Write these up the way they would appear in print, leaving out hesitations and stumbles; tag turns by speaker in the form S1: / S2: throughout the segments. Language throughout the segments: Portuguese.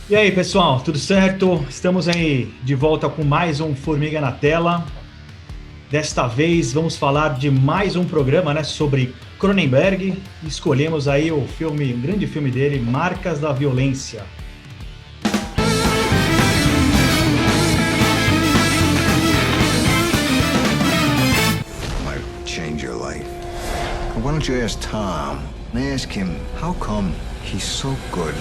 S1: E aí, pessoal, tudo certo? Estamos aí de volta com mais um Formiga na Tela. Desta vez vamos falar de mais um programa, né, sobre Cronenberg. Escolhemos aí o filme, um grande filme dele, Marcas da Violência.
S2: Might change your life. Why don't you ask Tom? Ask him how come he's so good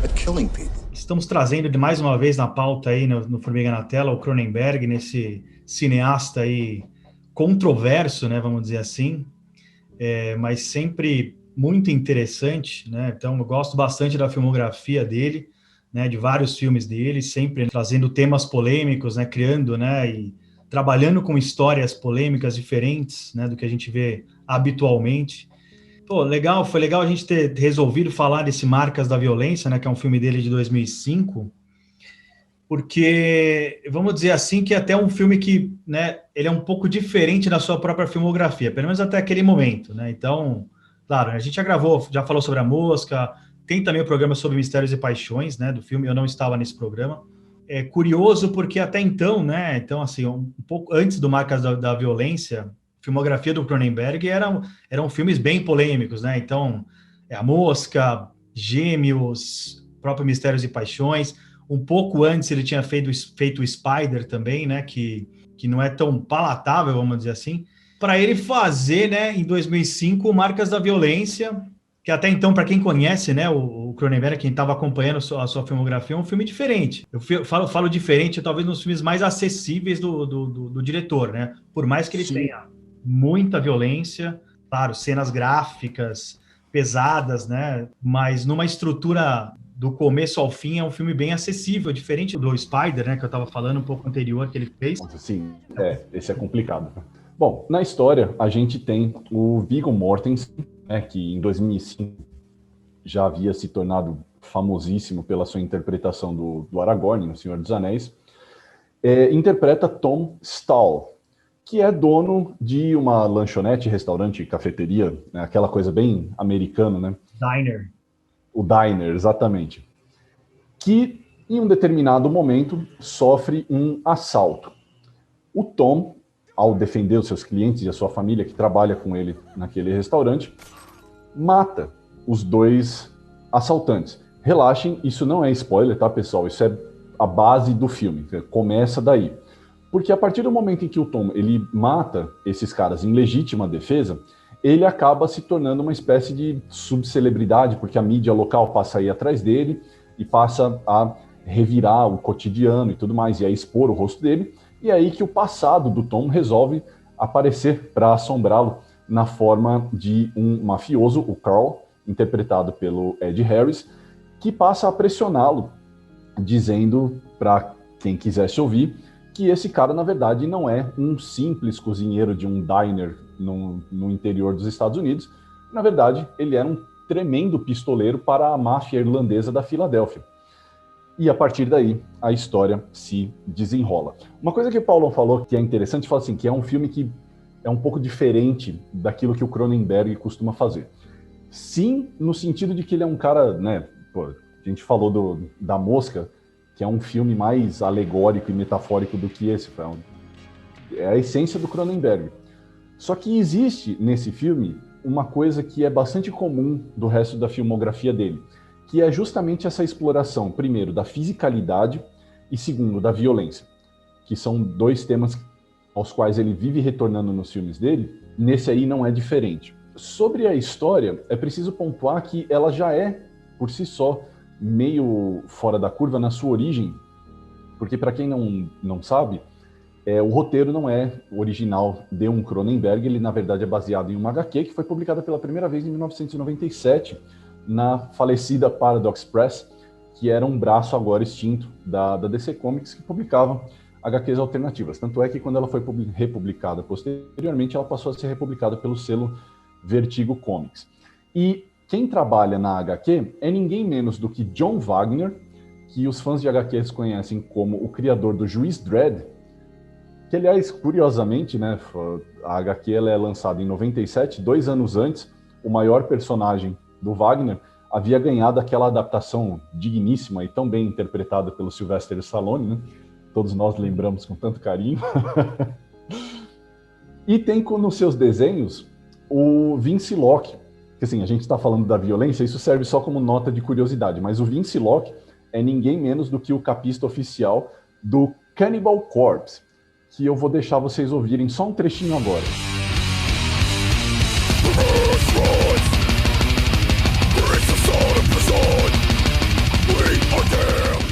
S2: at killing people.
S1: Estamos trazendo de mais uma vez na pauta aí no Formiga na Tela o Cronenberg, nesse cineasta aí controverso, né, vamos dizer assim, mas sempre muito interessante, né? Então eu gosto bastante da filmografia dele, né, de vários filmes dele, sempre trazendo temas polêmicos, né, criando, né, e trabalhando com histórias polêmicas diferentes, né, do que a gente vê habitualmente. Pô, legal, foi legal a gente ter resolvido falar desse Marcas da Violência, né, que é um filme dele de 2005, porque vamos dizer assim que é até um filme que, né, ele é um pouco diferente da sua própria filmografia, pelo menos até aquele momento, né? Então, claro, a gente já gravou, já falou sobre A Mosca, tem também o programa sobre Mistérios e Paixões, né, do filme. Eu não estava nesse programa. É curioso porque até então, né, então assim, um pouco antes do Marcas da Violência, a filmografia do Cronenberg eram filmes bem polêmicos, né? Então, A Mosca, Gêmeos, próprio Mistérios e Paixões. Um pouco antes ele tinha feito o Spider também, né? Que não é tão palatável, vamos dizer assim. Para ele fazer, né, em 2005, Marcas da Violência, que até então, para quem conhece, né, o Cronenberg, quem estava acompanhando a sua filmografia, é um filme diferente. Falo diferente, talvez nos filmes mais acessíveis do diretor, né? Por mais que ele
S3: Sim,
S1: tenha muita violência, claro, cenas gráficas pesadas, né? Mas numa estrutura do começo ao fim é um filme bem acessível, diferente do Spider, né, que eu estava falando um pouco anterior que ele fez.
S3: sim, esse é complicado. Bom, na história a gente tem o Viggo Mortensen, né, que em 2005 já havia se tornado famosíssimo pela sua interpretação do Aragorn no Senhor dos Anéis, interpreta Tom Stall, que é dono de uma lanchonete, restaurante, cafeteria, né, aquela coisa bem americana, né?
S1: Diner.
S3: O diner, exatamente. Que em um determinado momento sofre um assalto. O Tom, ao defender os seus clientes e a sua família que trabalha com ele naquele restaurante, mata os dois assaltantes. Relaxem, isso não é spoiler, tá, pessoal? Isso é a base do filme, começa daí. Porque a partir do momento em que o Tom ele mata esses caras em legítima defesa, ele acaba se tornando uma espécie de subcelebridade, porque a mídia local passa a ir atrás dele e passa a revirar o cotidiano e tudo mais, e a expor o rosto dele. E é aí que o passado do Tom resolve aparecer para assombrá-lo na forma de um mafioso, o Carl, interpretado pelo Ed Harris, que passa a pressioná-lo, dizendo para quem quisesse ouvir que esse cara, na verdade, não é um simples cozinheiro de um diner no interior dos Estados Unidos. Na verdade, ele era um tremendo pistoleiro para a máfia irlandesa da Filadélfia. E a partir daí, a história se desenrola. Uma coisa que o Paulo falou que é interessante, fala assim, que é um filme que é um pouco diferente daquilo que o Cronenberg costuma fazer. Sim, no sentido de que ele é um cara, né, pô, a gente falou da Mosca, que é um filme mais alegórico e metafórico do que esse. É a essência do Cronenberg. Só que existe nesse filme uma coisa que é bastante comum do resto da filmografia dele, que é justamente essa exploração, primeiro, da fisicalidade e, segundo, da violência, que são dois temas aos quais ele vive retornando nos filmes dele. Nesse aí não é diferente. Sobre a história, é preciso pontuar que ela já é, por si só, meio fora da curva na sua origem, porque para quem não sabe, o roteiro não é original de um Cronenberg, ele na verdade é baseado em uma HQ que foi publicada pela primeira vez em 1997 na falecida Paradox Press, que era um braço agora extinto da DC Comics que publicava HQs alternativas. Tanto é que quando ela foi republicada posteriormente, ela passou a ser republicada pelo selo Vertigo Comics. E quem trabalha na HQ é ninguém menos do que John Wagner, que os fãs de HQs conhecem como o criador do Juiz Dredd, que, aliás, curiosamente, né, a HQ ela é lançada em 97, 2 anos antes, o maior personagem do Wagner, havia ganhado aquela adaptação digníssima e tão bem interpretada pelo Sylvester Stallone, né? Todos nós lembramos com tanto carinho. E tem nos seus desenhos o Vince Locke, que assim, a gente está falando da violência, isso serve só como nota de curiosidade, mas o Vince Locke é ninguém menos do que o capista oficial do Cannibal Corpse, que eu vou deixar vocês ouvirem só um trechinho agora.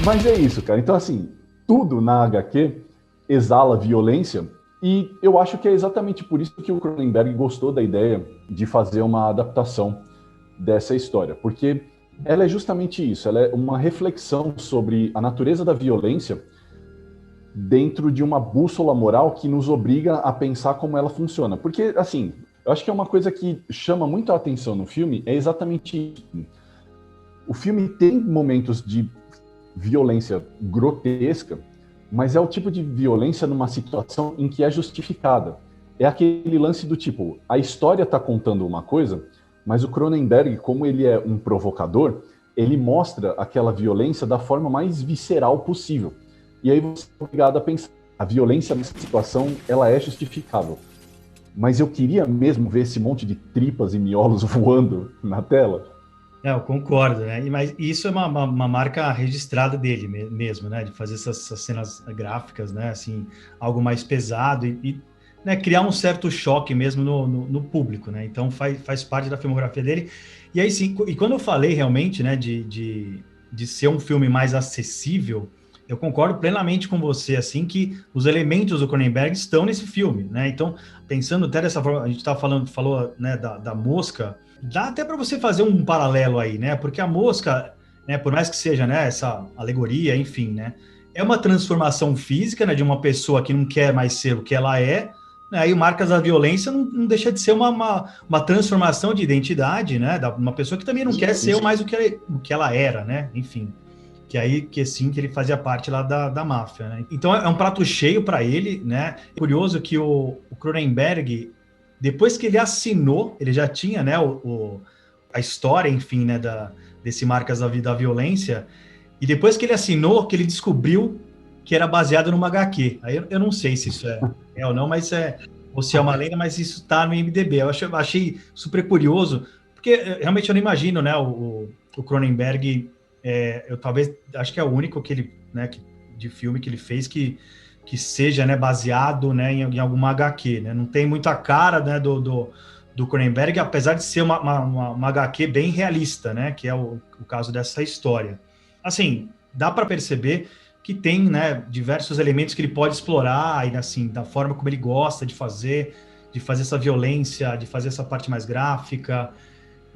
S3: Mas é isso, cara. Então, assim, tudo na HQ exala violência, e eu acho que é exatamente por isso que o Cronenberg gostou da ideia de fazer uma adaptação dessa história, porque ela é justamente isso, ela é uma reflexão sobre a natureza da violência dentro de uma bússola moral que nos obriga a pensar como ela funciona. Porque, assim, eu acho que é uma coisa que chama muito a atenção no filme, é exatamente isso. O filme tem momentos de violência grotesca, mas é o tipo de violência numa situação em que é justificada. É aquele lance do tipo, a história está contando uma coisa, mas o Cronenberg, como ele é um provocador, ele mostra aquela violência da forma mais visceral possível. E aí você é obrigado a pensar, a violência nessa situação, ela é justificável. Mas eu queria mesmo ver esse monte de tripas e miolos voando na tela.
S1: Eu concordo, né? Mas isso é uma marca registrada dele mesmo, né? De fazer essas cenas gráficas, né? Assim, algo mais pesado e né? Criar um certo choque mesmo no público, né? Então faz parte da filmografia dele. E aí sim, e quando eu falei realmente, né? De ser um filme mais acessível, eu concordo plenamente com você, assim, que os elementos do Cronenberg estão nesse filme, né? Então, pensando até dessa forma, a gente falou né, da Mosca, dá até para você fazer um paralelo aí, né? Porque a Mosca, né, por mais que seja, né, essa alegoria, enfim, né, é uma transformação física, né, de uma pessoa que não quer mais ser o que ela é, né, e o Marcas da Violência não deixa de ser uma transformação de identidade, né, de uma pessoa que também não quer ser mais o que ela era, né, enfim. Que sim, que ele fazia parte lá da máfia, né? Então é um prato cheio para ele, né? É curioso que o Cronenberg, depois que ele assinou, ele já tinha, né, a história, enfim, né, desse Marcas da Violência, e depois que ele assinou, que ele descobriu que era baseado numa HQ. Aí eu não sei se isso é ou não, mas ou se é uma lenda, mas isso está no IMDb. Eu achei super curioso, porque realmente eu não imagino, né, o Cronenberg. Eu talvez, acho que é o único que ele, né, de filme que ele fez que seja, né, baseado, né, em alguma HQ, né? Não tem muita cara, né, do Cronenberg, apesar de ser uma HQ bem realista, né, que é o caso dessa história. Assim, dá para perceber que tem, né, diversos elementos que ele pode explorar, e assim, da forma como ele gosta de fazer essa violência, de fazer essa parte mais gráfica,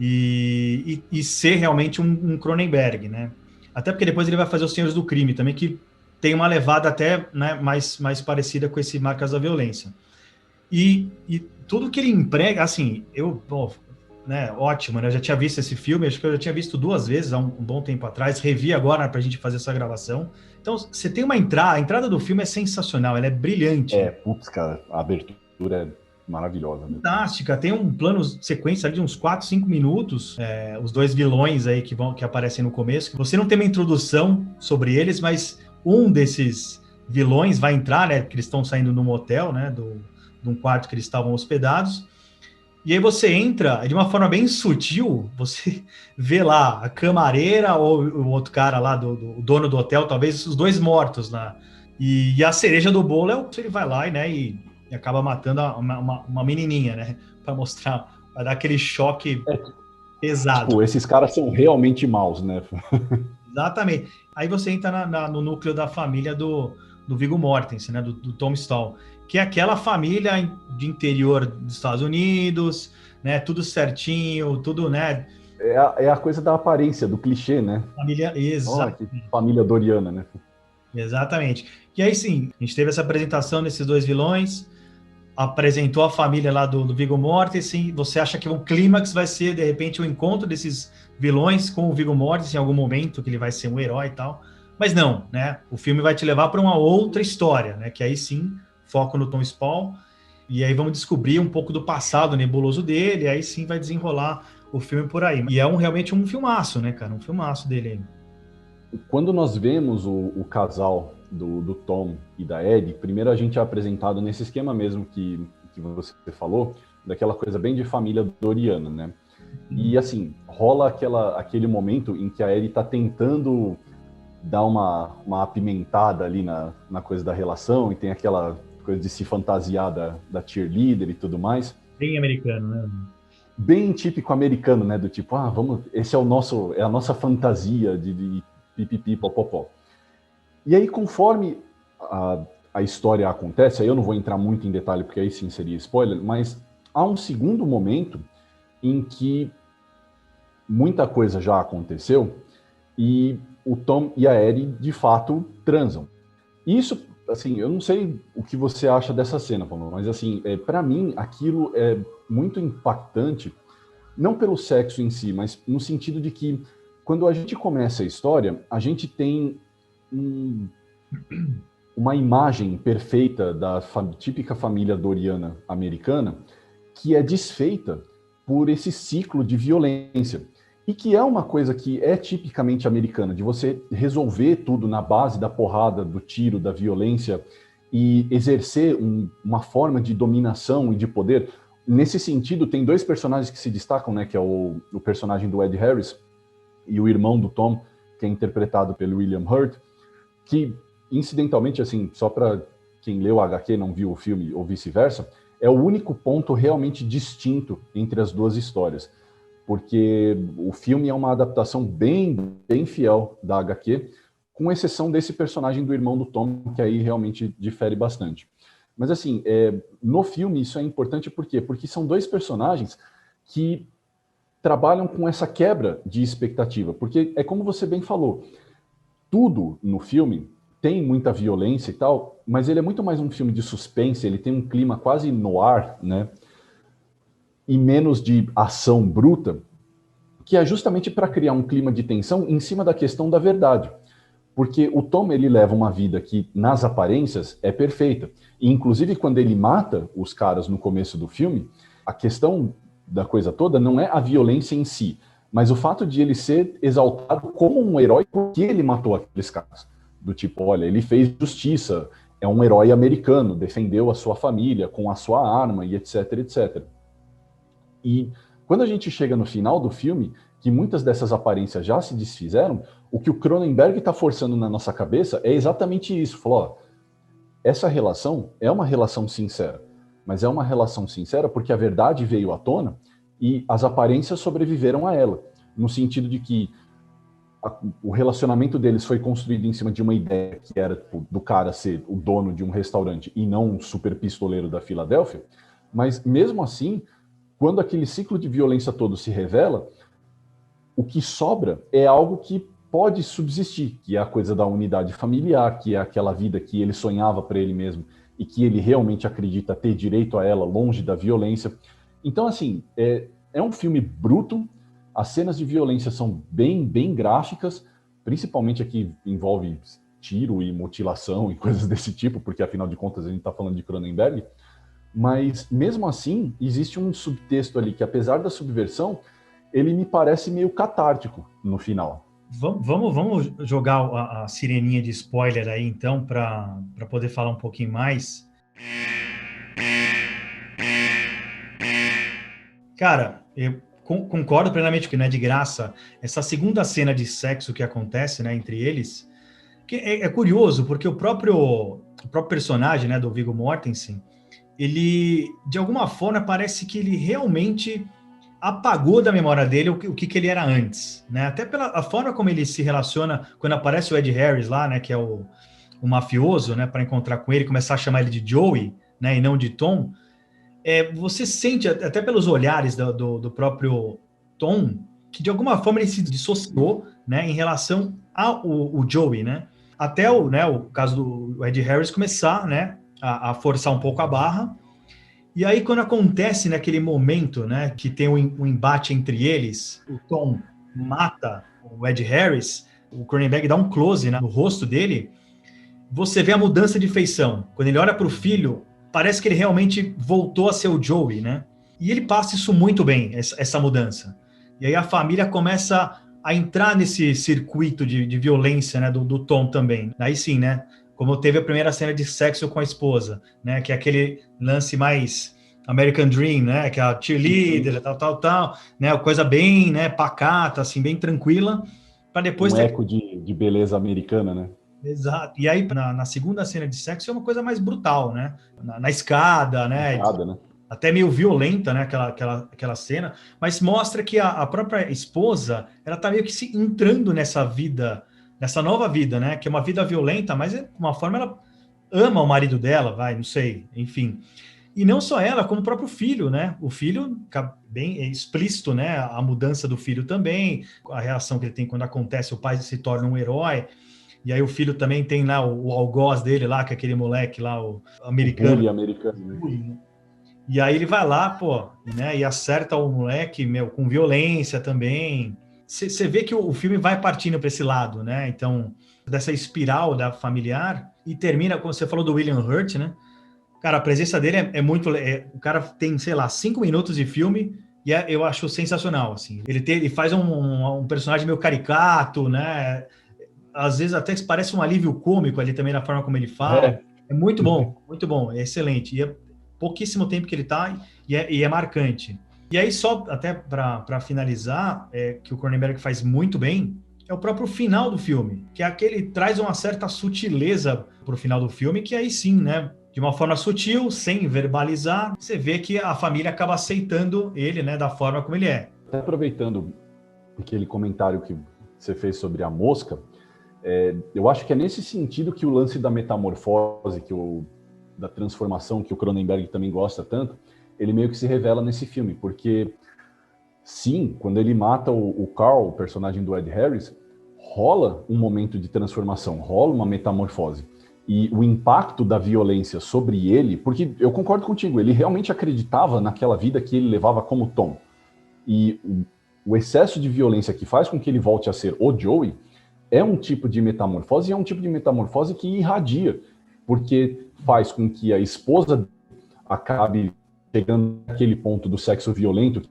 S1: e ser realmente um Cronenberg, né? Até porque depois ele vai fazer Os Senhores do Crime também, que tem uma levada até, né, mais parecida com esse Marcas da Violência. E tudo que ele emprega, assim, né, ótimo, né? Eu já tinha visto esse filme, acho que eu já tinha visto 2 vezes há um bom tempo atrás, revi agora, né, pra gente fazer essa gravação. Então, você tem a entrada do filme é sensacional, ela é brilhante.
S3: Putz, cara, a abertura é maravilhosa. Mesmo.
S1: Fantástica, tem um plano sequência ali de uns 4, 5 minutos, os 2 vilões aí que aparecem no começo, que você não tem uma introdução sobre eles, mas um desses vilões vai entrar, né, que eles estão saindo num motel, né, de um quarto que eles estavam hospedados, e aí você entra, de uma forma bem sutil, você vê lá a camareira ou o outro cara lá, do dono do hotel, talvez os 2 mortos lá, e a cereja do bolo é o que ele vai lá e acaba matando uma menininha, né? Para mostrar, para dar aquele choque pesado.
S3: Tipo, esses caras são realmente maus, né?
S1: Exatamente. Aí você entra no núcleo da família do Viggo Mortensen, né? Do Tom Stall, que é aquela família de interior dos Estados Unidos, né? Tudo certinho, tudo, né?
S3: É a coisa da aparência, do clichê, né?
S1: Família, exato.
S3: Família doriana, né?
S1: Exatamente. E aí sim, a gente teve essa apresentação desses 2 vilões, apresentou a família lá do Viggo Mortensen. Você acha que o clímax vai ser, de repente, o encontro desses vilões com o Viggo Mortensen em algum momento, que ele vai ser um herói e tal. Mas não, né? O filme vai te levar para uma outra história, né? Que aí sim, foco no Tom Spall. E aí vamos descobrir um pouco do passado nebuloso dele, e aí sim vai desenrolar o filme por aí. E é realmente um filmaço, né, cara? Um filmaço dele aí.
S3: Quando nós vemos o casal do Tom e da Ellie, primeiro a gente é apresentado nesse esquema mesmo que você falou, daquela coisa bem de família doriana, né? E assim, rola aquele momento em que a Ellie tá tentando dar uma apimentada ali na coisa da relação, e tem aquela coisa de se fantasiar da cheerleader e tudo mais.
S1: Bem americano, né?
S3: Bem típico americano, né? Do tipo, vamos, esse é a nossa fantasia de pipipi, popopó. E aí, conforme a história acontece, aí eu não vou entrar muito em detalhe, porque aí sim seria spoiler, mas há um segundo momento em que muita coisa já aconteceu e o Tom e a Ellie, de fato, transam. Isso, assim, eu não sei o que você acha dessa cena, Paulo, mas, assim, para mim, aquilo é muito impactante, não pelo sexo em si, mas no sentido de que, quando a gente começa a história, a gente tem uma imagem perfeita da típica família doriana americana, que é desfeita por esse ciclo de violência. E que é uma coisa que é tipicamente americana, de você resolver tudo na base da porrada, do tiro, da violência, e exercer uma forma de dominação e de poder. Nesse sentido, tem dois personagens que se destacam, né, que é o personagem do Ed Harris e o irmão do Tom, que é interpretado pelo William Hurt, que, incidentalmente, assim, só para quem leu o HQ e não viu o filme, ou vice-versa, é o único ponto realmente distinto entre as duas histórias. Porque o filme é uma adaptação bem fiel da HQ, com exceção desse personagem do irmão do Tom, que aí realmente difere bastante. Mas, assim, no filme isso é importante por quê? Porque são dois personagens que trabalham com essa quebra de expectativa. Porque é como você bem falou, tudo no filme tem muita violência e tal, mas ele é muito mais um filme de suspense, ele tem um clima quase noir, né? E menos de ação bruta, que é justamente para criar um clima de tensão em cima da questão da verdade. Porque o Tom, ele leva uma vida que, nas aparências, é perfeita. E, inclusive, quando ele mata os caras no começo do filme, a questão da coisa toda não é a violência em si, mas o fato de ele ser exaltado como um herói porque ele matou aqueles caras. Do tipo, olha, ele fez justiça, é um herói americano, defendeu a sua família com a sua arma e etc, etc. E quando a gente chega no final do filme, que muitas dessas aparências já se desfizeram, o que o Cronenberg está forçando na nossa cabeça é exatamente isso. Falou, essa relação é uma relação sincera, mas é uma relação sincera porque a verdade veio à tona e as aparências sobreviveram a ela, no sentido de que o relacionamento deles foi construído em cima de uma ideia que era do cara ser o dono de um restaurante e não um super pistoleiro da Filadélfia, mas mesmo assim, quando aquele ciclo de violência todo se revela, o que sobra é algo que pode subsistir, que é a coisa da unidade familiar, que é aquela vida que ele sonhava para ele mesmo e que ele realmente acredita ter direito a ela, longe da violência. Então, assim, é um filme bruto, as cenas de violência são bem gráficas, principalmente aqui envolve tiro e mutilação e coisas desse tipo, porque afinal de contas a gente está falando de Cronenberg, mas mesmo assim existe um subtexto ali que, apesar da subversão, ele me parece meio catártico no final.
S1: Vamos jogar a sireninha de spoiler aí, então, para poder falar um pouquinho mais. Cara, eu concordo plenamente que não é de graça essa segunda cena de sexo que acontece, né, entre eles. Que é curioso, porque o próprio personagem, né, do Viggo Mortensen, ele, de alguma forma, parece que ele realmente apagou da memória dele o que ele era antes, né? Até pela forma como ele se relaciona quando aparece o Ed Harris lá, né? Que é o mafioso, né? Para encontrar com ele, começar a chamar ele de Joey, né? E não de Tom. Você sente, até pelos olhares do próprio Tom, que de alguma forma ele se dissociou, né? Em relação ao Joey, né? Até o caso do Ed Harris começar, né? A forçar um pouco a barra. E aí, quando acontece naquele momento, né, que tem um embate entre eles, o Tom mata o Ed Harris, o Cronenberg dá um close, né, no rosto dele, você vê a mudança de feição. Quando ele olha para o filho, parece que ele realmente voltou a ser o Joey, né? E ele passa isso muito bem, essa mudança. E aí a família começa a entrar nesse circuito de violência, né, do Tom também. Aí sim, né, como teve a primeira cena de sexo com a esposa, né, que é aquele lance mais American Dream, né, que é a cheerleader, tal, né, coisa bem, né, pacata, assim, bem tranquila, para depois ter...
S3: eco de beleza americana, né?
S1: Exato. E aí, na segunda cena de sexo, é uma coisa mais brutal, né, na escada, né,
S3: Nada, né?
S1: até meio violenta, né, aquela cena, mas mostra que a própria esposa, ela tá meio que se entrando nessa vida, nessa nova vida, né, que é uma vida violenta, mas de uma forma ela ama o marido dela, não sei, enfim. E não só ela, como o próprio filho, né, o filho, bem explícito, né, a mudança do filho também, a reação que ele tem quando acontece, o pai se torna um herói, e aí o filho também tem lá o algoz dele lá, que é aquele moleque lá, o americano.
S3: O bully americano, né?
S1: Bully, né? E aí ele vai lá, pô, né, e acerta o moleque, com violência também. Você vê que o filme vai partindo para esse lado, né? Então, dessa espiral da familiar, e termina, como você falou do William Hurt, né? Cara, a presença dele é muito... o cara tem, sei lá, 5 minutos de filme e eu acho sensacional, assim. Ele faz um personagem meio caricato, né? Às vezes até parece um alívio cômico ali também na forma como ele fala. É muito bom, é excelente. E é pouquíssimo tempo que ele tá e é marcante. E aí, só até para finalizar, que o Cronenberg faz muito bem, é o próprio final do filme, que é aquele traz uma certa sutileza pro final do filme, que aí sim, né, de uma forma sutil, sem verbalizar, você vê que a família acaba aceitando ele, né, da forma como ele é.
S3: Até aproveitando aquele comentário que você fez sobre a mosca, eu acho que é nesse sentido que o lance da metamorfose, da transformação, que o Cronenberg também gosta tanto, ele meio que se revela nesse filme, porque sim, quando ele mata o Carl, o personagem do Ed Harris, rola um momento de transformação, rola uma metamorfose. E o impacto da violência sobre ele, porque eu concordo contigo, ele realmente acreditava naquela vida que ele levava como Tom. E o excesso de violência que faz com que ele volte a ser o Joey é um tipo de metamorfose, e é um tipo de metamorfose que irradia, porque faz com que a esposa acabe chegando naquele ponto do sexo violento.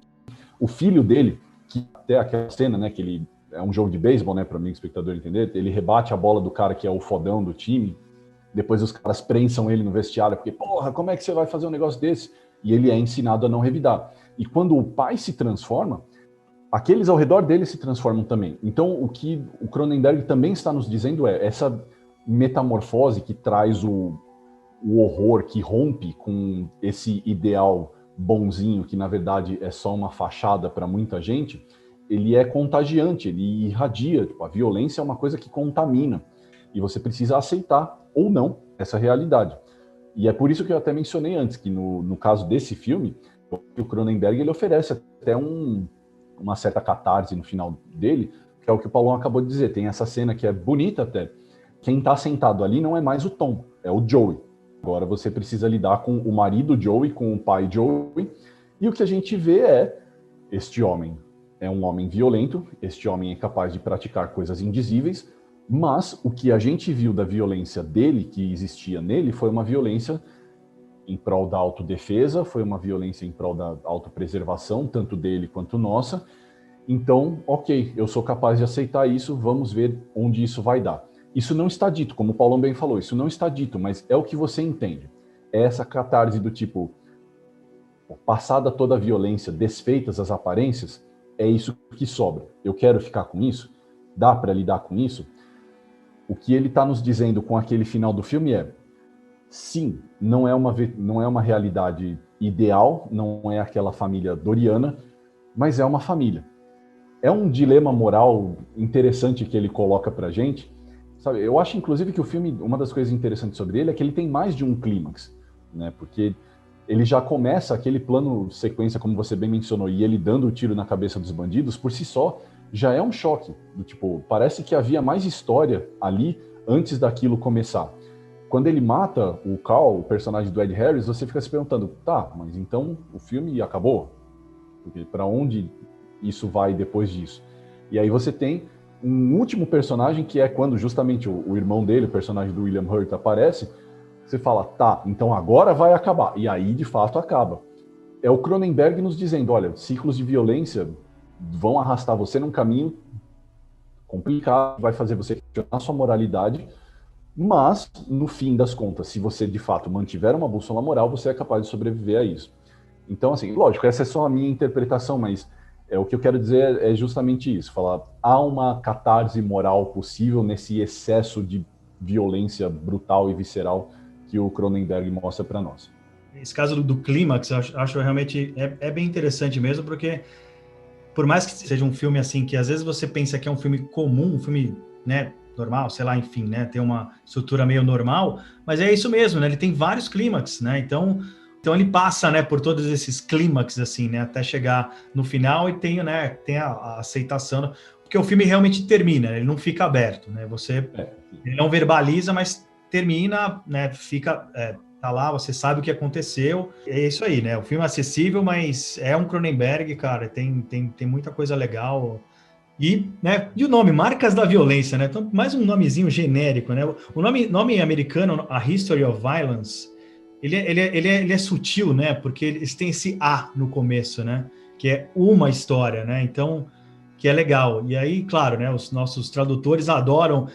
S3: O filho dele, que até aquela cena, né, que ele é um jogo de beisebol, né, para mim, espectador entender, ele rebate a bola do cara que é o fodão do time, depois os caras prensam ele no vestiário, porque, porra, como é que você vai fazer um negócio desse? E ele é ensinado a não revidar. E quando o pai se transforma, aqueles ao redor dele se transformam também. Então, o que o Cronenberg também está nos dizendo é essa metamorfose que traz o horror, que rompe com esse ideal bonzinho, que na verdade é só uma fachada para muita gente, ele é contagiante, ele irradia. Tipo, a violência é uma coisa que contamina. E você precisa aceitar ou não essa realidade. E é por isso que eu até mencionei antes, que no caso desse filme, o Cronenberg ele oferece até uma certa catarse no final dele, que é o que o Paulão acabou de dizer. Tem essa cena que é bonita até. Quem está sentado ali não é mais o Tom, é o Joey. Agora você precisa lidar com o marido Joey, com o pai Joey, e o que a gente vê é este homem é um homem violento, este homem é capaz de praticar coisas indizíveis, mas o que a gente viu da violência dele, que existia nele, foi uma violência em prol da autodefesa, foi uma violência em prol da autopreservação, tanto dele quanto nossa. Então, ok, eu sou capaz de aceitar isso, vamos ver onde isso vai dar. Isso não está dito, como o Paulão bem falou, isso não está dito, mas é o que você entende. É essa catarse do tipo, passada toda a violência, desfeitas as aparências, é isso que sobra. Eu quero ficar com isso? Dá para lidar com isso? O que ele está nos dizendo com aquele final do filme é, sim, não é uma realidade ideal, não é aquela família doriana, mas é uma família. É um dilema moral interessante que ele coloca pra gente. Sabe, eu acho, inclusive, que o filme, uma das coisas interessantes sobre ele é que ele tem mais de um clímax, né? Porque ele já começa aquele plano sequência, como você bem mencionou, e ele dando o tiro na cabeça dos bandidos, por si só, já é um choque. Do tipo, parece que havia mais história ali antes daquilo começar. Quando ele mata o Carl, o personagem do Ed Harris, você fica se perguntando, tá, mas então o filme acabou? Porque para onde isso vai depois disso? E aí você tem um último personagem, que é quando justamente o irmão dele, o personagem do William Hurt, aparece, você fala, tá, então agora vai acabar. E aí, de fato, acaba. É o Cronenberg nos dizendo, olha, ciclos de violência vão arrastar você num caminho complicado, vai fazer você questionar sua moralidade, mas, no fim das contas, se você de fato mantiver uma bússola moral, você é capaz de sobreviver a isso. Então, assim, lógico, essa é só a minha interpretação, mas o que eu quero dizer é justamente isso, falar, há uma catarse moral possível nesse excesso de violência brutal e visceral que o Cronenberg mostra para nós.
S1: Esse caso do clímax, eu acho realmente bem interessante mesmo, porque por mais que seja um filme assim, que às vezes você pensa que é um filme comum, um filme, né, normal, sei lá, enfim, né, tem uma estrutura meio normal, mas é isso mesmo, né, ele tem vários clímax, né, então ele passa, né, por todos esses clímax, assim, né, até chegar no final e tem a aceitação, porque o filme realmente termina, ele não fica aberto, né, ele não verbaliza, mas termina, né, fica... tá lá, você sabe o que aconteceu, é isso aí, né? O filme é acessível, mas é um Cronenberg, cara, tem muita coisa legal. E, né, e o nome, Marcas da Violência, né? Então, mais um nomezinho genérico, né? O nome americano, A History of Violence, ele é sutil, né? Porque eles têm esse A no começo, né? Que é uma história, né? Então, que é legal. E aí, claro, né, os nossos tradutores adoram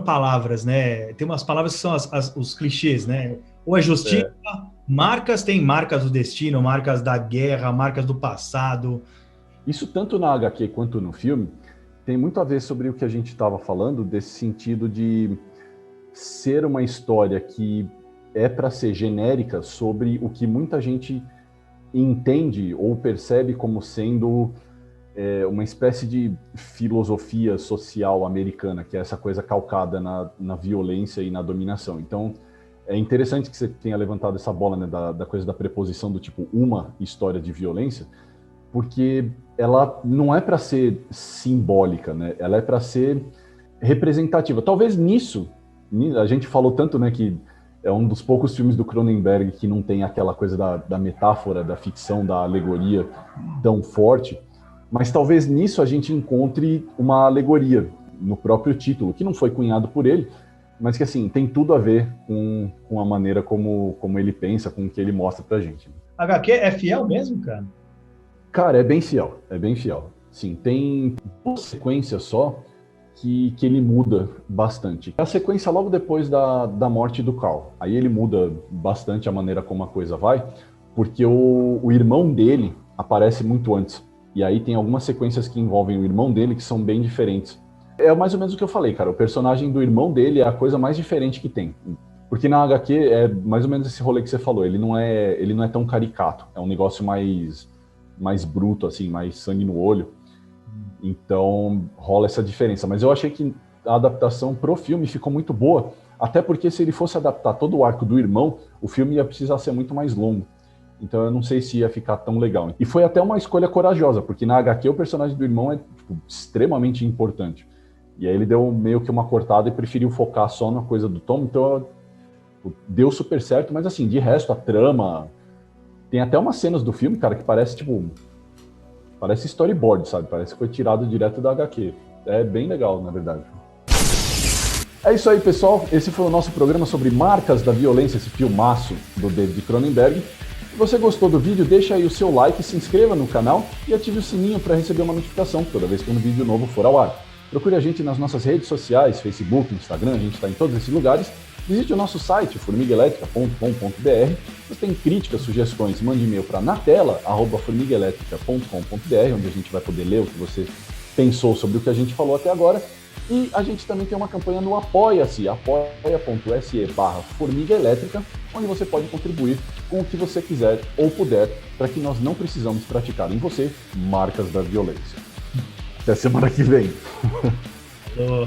S1: palavras, né? Tem umas palavras que são os clichês, né? Ou é justiça, marcas, tem marcas do destino, marcas da guerra, marcas do passado.
S3: Isso tanto na HQ quanto no filme tem muito a ver sobre o que a gente estava falando, desse sentido de ser uma história que é para ser genérica sobre o que muita gente entende ou percebe como sendo uma espécie de filosofia social americana, que é essa coisa calcada na violência e na dominação. Então, é interessante que você tenha levantado essa bola, né, da coisa da preposição do tipo uma história de violência, porque ela não é para ser simbólica, né? Ela é para ser representativa. Talvez nisso, a gente falou tanto, né, que é um dos poucos filmes do Cronenberg que não tem aquela coisa da metáfora, da ficção, da alegoria tão forte, mas talvez nisso a gente encontre uma alegoria no próprio título, que não foi cunhado por ele, mas que, assim, tem tudo a ver com a maneira como ele pensa, com o que ele mostra pra gente.
S1: HQ é fiel mesmo, cara?
S3: Cara, é bem fiel. Sim, tem duas sequências só que ele muda bastante. A sequência logo depois da morte do Carl. Aí ele muda bastante a maneira como a coisa vai, porque o irmão dele aparece muito antes. E aí tem algumas sequências que envolvem o irmão dele que são bem diferentes. É mais ou menos o que eu falei, cara. O personagem do irmão dele é a coisa mais diferente que tem. Porque na HQ é mais ou menos esse rolê que você falou. Ele não é tão caricato. É um negócio mais bruto, assim, mais sangue no olho. Então rola essa diferença. Mas eu achei que a adaptação pro filme ficou muito boa. Até porque se ele fosse adaptar todo o arco do irmão, o filme ia precisar ser muito mais longo. Então eu não sei se ia ficar tão legal. E foi até uma escolha corajosa, porque na HQ o personagem do irmão é extremamente importante. E aí ele deu meio que uma cortada e preferiu focar só na coisa do Tom, então deu super certo, mas assim, de resto, a trama... Tem até umas cenas do filme, cara, que parece storyboard, sabe? Parece que foi tirado direto da HQ. É bem legal, na verdade. É isso aí, pessoal. Esse foi o nosso programa sobre Marcas da Violência, esse filmaço do David Cronenberg. Se você gostou do vídeo, deixa aí o seu like, se inscreva no canal e ative o sininho para receber uma notificação toda vez que um vídeo novo for ao ar. Procure a gente nas nossas redes sociais, Facebook, Instagram, a gente está em todos esses lugares. Visite o nosso site, formiguaelétrica.com.br. Se tem críticas, sugestões, mande e-mail para natela@formiguaelétrica.com.br, onde a gente vai poder ler o que você pensou sobre o que a gente falou até agora. E a gente também tem uma campanha no Apoia-se, apoia.se/formigaelétrica, onde você pode contribuir com o que você quiser ou puder, para que nós não precisamos praticar em você marcas da violência. Até semana que vem.
S1: Alô.